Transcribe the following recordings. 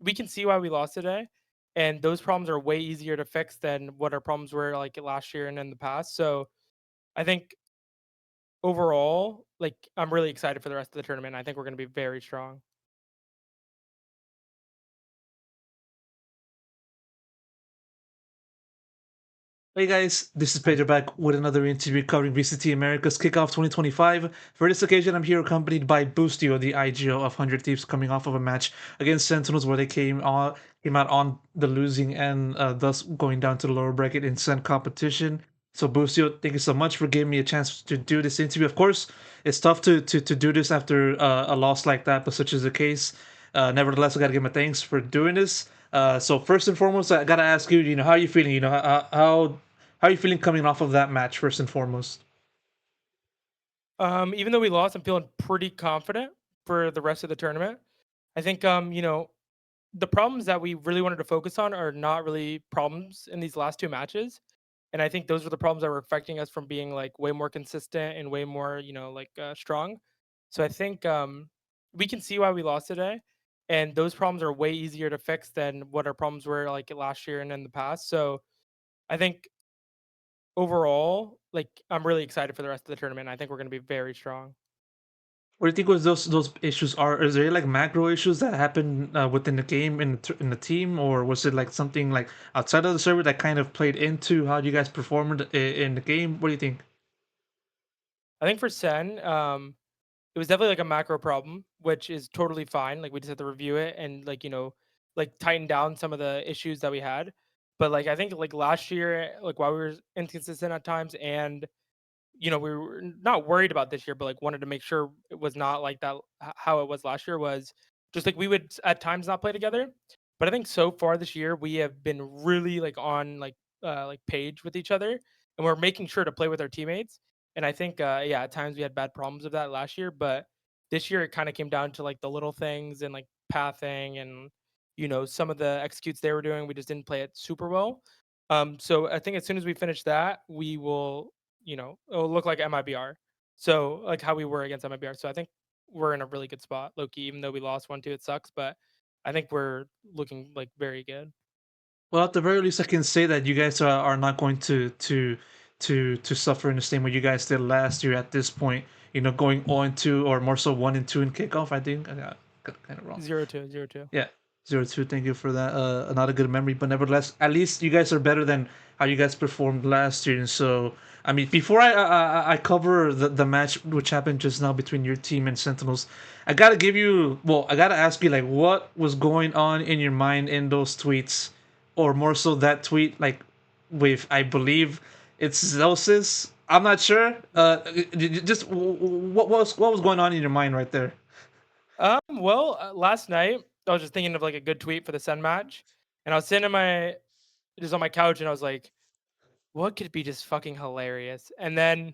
we can see why we lost today, and those problems are way easier to fix than what our problems were like last year and in the past. So I think overall, like I'm really excited for the rest of the tournament. I think we're going to be very strong. Hey guys, this is Pedro back with another interview covering VCT Americas KICKOFF 2025. For this occasion, I'm here accompanied by Boostio, the IGL of 100 Thieves, coming off of a match against Sentinels where they came out on the losing end, thus going down to the lower bracket in Sen competition. So Boostio, thank you so much for giving me a chance to do this interview. Of course, it's tough to do this after a loss like that, but such is the case. Nevertheless, I gotta give my thanks for doing this. So first and foremost, I gotta ask you, how are you feeling? How are you feeling coming off of that match, first and foremost? Even though we lost, I'm feeling pretty confident for the rest of the tournament. I think the problems that we really wanted to focus on are not really problems in these last two matches. And I think those are the problems that were affecting us from being like way more consistent and way more, strong. So I think we can see why we lost today. And those problems are way easier to fix than what our problems were like last year and in the past. So I think overall, like I'm really excited for the rest of the tournament. I think we're going to be very strong. What do you think was those issues are? Is there like macro issues that happen within the game in the team, or was it like something like outside of the server that kind of played into how you guys performed in the game? What do you think? I think for Sen, it was definitely like a macro problem, which is totally fine. Like we just have to review it and like tighten down some of the issues that we had. But like I think like last year, like while we were inconsistent at times, and we were not worried about this year, but like wanted to make sure it was not like that. How it was last year was just like we would at times not play together. But I think so far this year we have been really like on like page with each other, and we're making sure to play with our teammates. And I think yeah, at times we had bad problems with that last year, but this year it kind of came down to like the little things and like pathing and some of the executes they were doing. We just didn't play it super well. So I think as soon as we finish that, we will it'll look like MIBR. So like how we were against MIBR. So I think we're in a really good spot, Loki, even though we lost 1-2, it sucks, but I think we're looking like very good. Well, at the very least, I can say that you guys are not going to suffer in the same way you guys did last year. At this point, going 0-2 or more so 1-2 in kickoff. I think I got kind of wrong. 0-2, 0-2. Yeah, 0-2. Thank you for that. Not a good memory, but nevertheless, at least you guys are better than how you guys performed last year. And so, I mean, before I cover the match which happened just now between your team and Sentinels, I gotta give you. Well, I gotta ask you like what was going on in your mind in those tweets, or more so that tweet like with I believe it's Zelsis. I'm not sure. Just what was going on in your mind right there? Well, last night I was just thinking of like a good tweet for the Sun match, and I was sitting in my just on my couch, and I was like, what could be just fucking hilarious? And then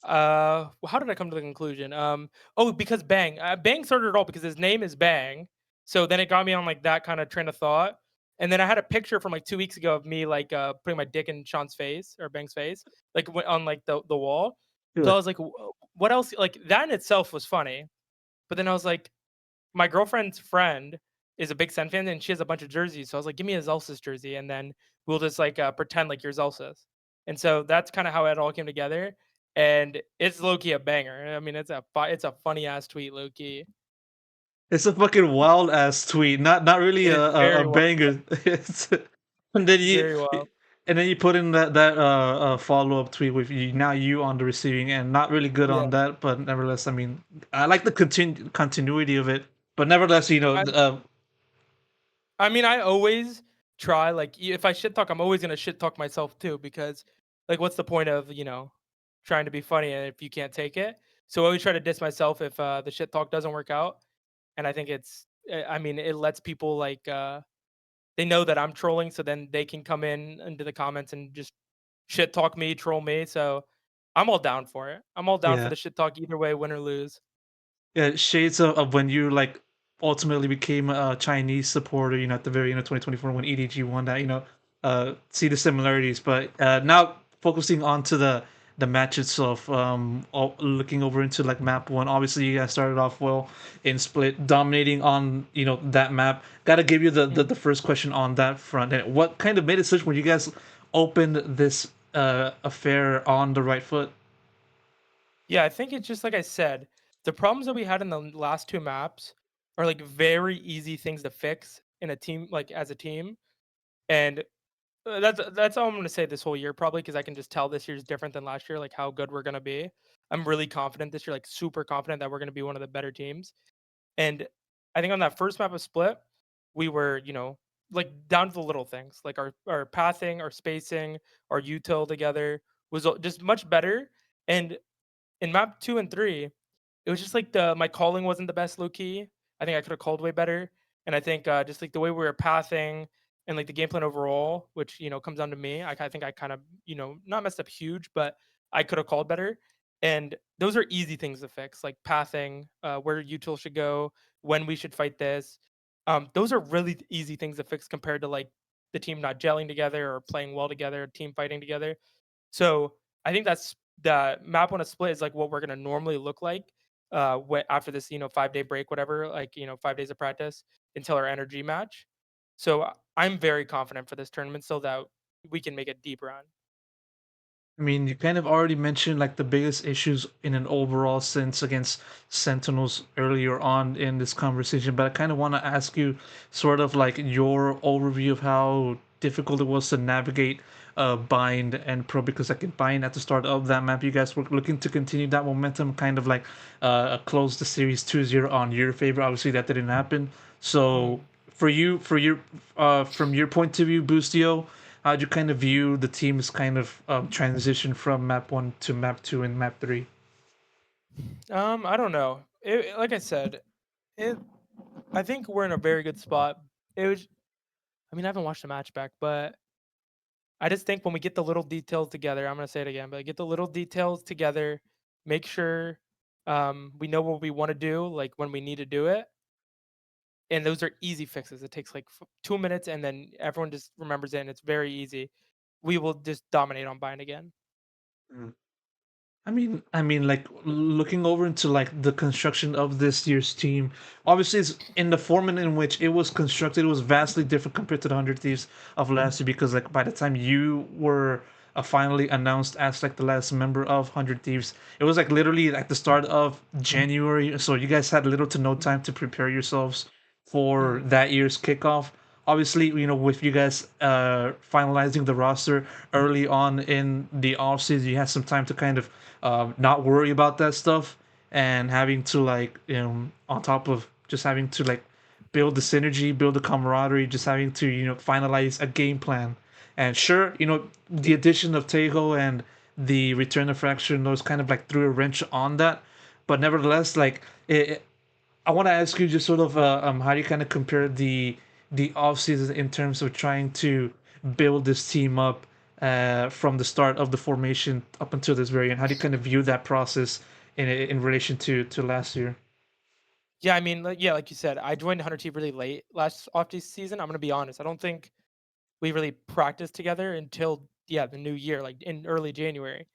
how did I come to the conclusion? Oh, because Bang started it all because his name is Bang. So then it got me on like that kind of train of thought. And then I had a picture from like 2 weeks ago of me like putting my dick in Sean's face or Bang's face, like on like the wall. So I was like, what else? Like that in itself was funny. But then I was like, my girlfriend's friend is a big Sen fan and she has a bunch of jerseys. So I was like, give me a Zelsis jersey and then we'll just like pretend like you're Zelsis. And so that's kind of how it all came together. And it's low key a banger. I mean, it's a funny ass tweet, low key. It's a fucking wild ass tweet, not really It is a very wild, banger. It's, and then you very wild. and then you put in that follow up tweet with you on the receiving end. Not really good Yeah. on that, but nevertheless, I mean, I like the continuity of it. But nevertheless, I, I mean, I always try like if I shit talk, I'm always gonna shit talk myself too because like, what's the point of trying to be funny if you can't take it? So I always try to diss myself if the shit talk doesn't work out. And I think I mean, it lets people like they know that I'm trolling, so then they can come in into the comments and just shit talk me, troll me. So I'm all down for it. I'm all down for yeah, the shit talk either way, win or lose. yeah, shades of when you like ultimately became a Chinese supporter. At the very end of 2024 when EDG won that. See the similarities, but now focusing on to the match itself. Looking over into like map one, obviously you guys started off well in split, dominating on that map. Got to give you the first question on that front. And what kind of made it such when you guys opened this affair on the right foot? Yeah, I think it's just like I said, the problems that we had in the last two maps are like very easy things to fix in a team, like as a team. And that's all I'm gonna say this whole year, probably because I can just tell this year's different than last year, like how good we're gonna be. I'm really confident this year, like super confident that we're gonna be one of the better teams. And I think on that first map of Split, we were, like down to the little things, like our pathing, our spacing, our util together was just much better. And in map 2 and 3, it was just like my calling wasn't the best low key. I think I could have called way better, and I think just like the way we were pathing and like the game plan overall, which comes down to me. I think I kind of not messed up huge, but I could have called better. And those are easy things to fix, like pathing, where util should go, when we should fight this. Those are really easy things to fix compared to like the team not gelling together or playing well together, team fighting together. So I think that's the map on a split is like what we're gonna normally look like after this 5-day break, whatever, like 5 days of practice until our energy match. So I'm very confident for this tournament so that we can make a deep run. I mean, you kind of already mentioned like the biggest issues in an overall sense against Sentinels earlier on in this conversation, but I kind of want to ask you sort of like your overview of how difficult it was to navigate Bind and Pro, because like in Bind at the start of that map, you guys were looking to continue that momentum, kind of like close the series 2-0 on your favor. Obviously, that didn't happen. So Mm. for your from your point of view, Boostio, how'd you kind of view the team's kind of transition from map one to map two and map three? I don't know. Like I said, it. I think we're in a very good spot. It was. I mean, I haven't watched the match back, but I just think when we get the little details together, I'm gonna say it again, but get the little details together, make sure we know what we want to do, like when we need to do it, and those are easy fixes. It takes like 2 minutes, and then everyone just remembers it, and it's very easy. We will just dominate on Bind again. I mean, like looking over into like the construction of this year's team. Obviously, it's in the format in which it was constructed. It was vastly different compared to the Hundred Thieves of last year, because like by the time you were finally announced as like the last member of Hundred Thieves, it was like literally at the start of January. So you guys had little to no time to prepare yourselves for Mhm. that year's kickoff. Obviously, with you guys finalizing the roster early on in the off season, you had some time to kind of not worry about that stuff, and having to like on top of just having to like build the synergy, build the camaraderie, just having to finalize a game plan. And sure, the addition of Tego and the return of Fraction, those kind of like threw a wrench on that, but nevertheless, like I want to ask you just sort of how do you kind of compare the off season in terms of trying to build this team up from the start of the formation up until this very end? How do you kind of view that process in relation to last year? Yeah, I mean, yeah, like you said, I joined Hunter T really late last off season. I'm gonna be honest. I don't think we really practiced together until the new year, like in early January.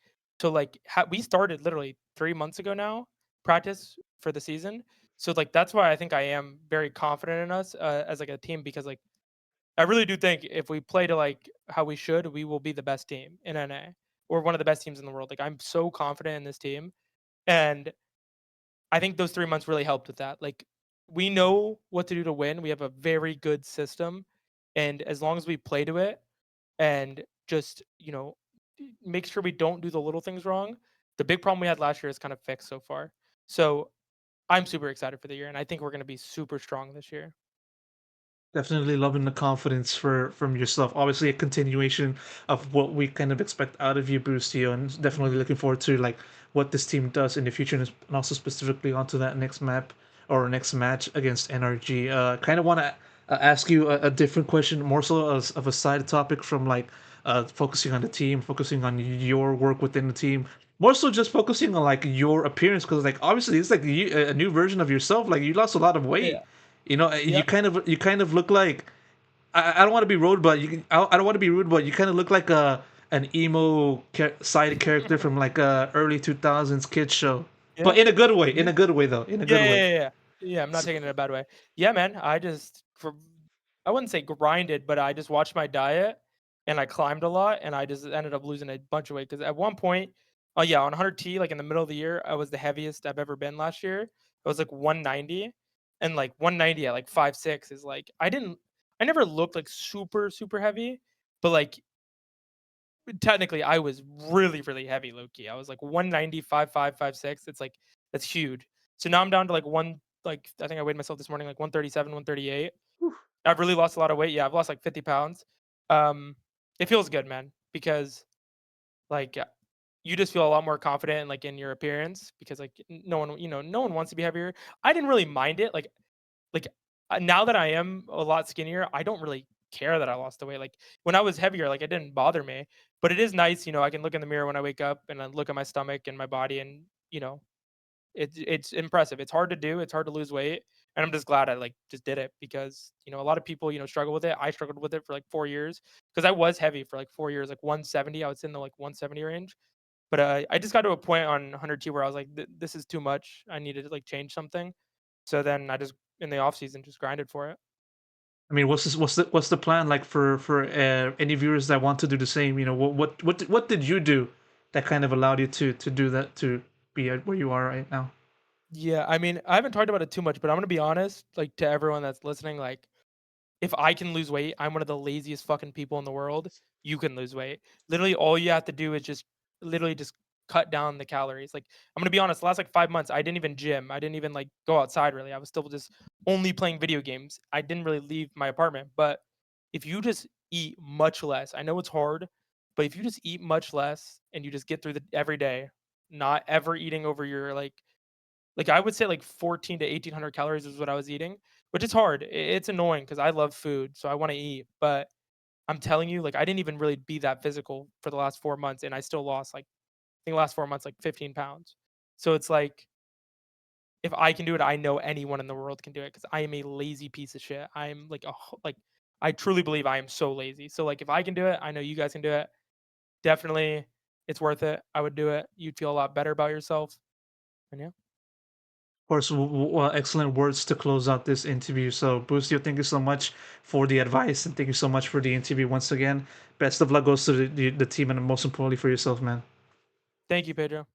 So like we started literally 3 months ago now, practice for the season. So like that's why I think I am very confident in us as like a team, because like I really do think if we play to like how we should, we will be the best team in NA or one of the best teams in the world. Like I'm so confident in this team, and I think those 3 months really helped with that. Like we know what to do to win. We have a very good system, and as long as we play to it and just make sure we don't do the little things wrong. The big problem we had last year is kind of fixed so far. So I'm super excited for the year, and I think we're going to be super strong this year. Definitely loving the confidence from yourself. Obviously, a continuation of what we kind of expect out of you, Boostio, and definitely Hmm. looking forward to like what this team does in the future, and also specifically onto that next map or next match against NRG. Kind of want to ask you a different question, more so as of a side topic from like focusing on the team, focusing on your work within the team. More so, just focusing on like your appearance, because like obviously it's like a new version of yourself. Like you lost a lot of weight. Yeah. You Yep. kind of look like I don't want to be rude, but I don't want to be rude, but you kind of look like an emo side character from like a early 2000s kid show, but Yeah. in a good way. In Yeah. a good way, though. In a Yeah, good yeah, way. yeah, yeah. Yeah, I'm not So, taking it in a bad way. Yeah, man, I wouldn't say grinded, but I just watched my diet and I climbed a lot and I just ended up losing a bunch of weight because at one point, oh yeah, on 100T, like in the middle of the year, I was the heaviest I've ever been last year. I was like 190, and like 190 at like 5'6" is like I never looked like super super heavy, but like technically I was really really heavy low key. I was like 190, 5'5", 5'6". It's like that's huge. So now I'm down to like I think I weighed myself this morning like 137, 138. I've really lost a lot of weight. Yeah, I've lost like 50 pounds. Um, it feels good, man, because like you just feel a lot more confident like in your appearance because like no one, no one wants to be heavier. I didn't really mind it. Like now that I am a lot skinnier, I don't really care that I lost the weight. Like when I was heavier, like it didn't bother me. But it is nice, I can look in the mirror when I wake up and I look at my stomach and my body, and it's impressive. It's hard to do. It's hard to lose weight, and I'm just glad I like just did it because a lot of people struggle with it. I struggled with it for like 4 years because I was heavy for like 4 years, like 170. I was in the like 170 range, but I just got to a point on 100T where I was like, this is too much. I needed to like change something. So then I just in the off season just grinded for it. I mean, what's the plan like for any viewers that want to do the same? You know, what did you do that kind of allowed you to do that, to be at where you are right now? Yeah, I mean, I haven't talked about it too much, but I'm gonna be honest, like to everyone that's listening, like if I can lose weight, I'm one of the laziest fucking people in the world. You can lose weight. Literally, all you have to do is just literally just cut down the calories. Like, I'm gonna be honest, the last like 5 months, I didn't even gym. I didn't even like go outside really. I was still just only playing video games. I didn't really leave my apartment. But if you just eat much less, I know it's hard, but if you just eat much less and you just get through the every day, not ever eating over your like I would say like 14 to 1800 calories is what I was eating, which is hard. It's annoying because I love food, so I want to eat. But I'm telling you, like I didn't even really be that physical for the last 4 months, and I still lost like I think the last 4 months like 15 pounds. So it's like if I can do it, I know anyone in the world can do it because I am a lazy piece of shit. I'm like like I truly believe I am so lazy. So like if I can do it, I know you guys can do it. Definitely, it's worth it. I would do it. You'd feel a lot better about yourself. And yeah. Of course, excellent words to close out this interview. So, Boostio, thank you so much for the advice, and thank you so much for the interview once again. Best of luck goes to the team, and most importantly for yourself, man. Thank you, Pedro.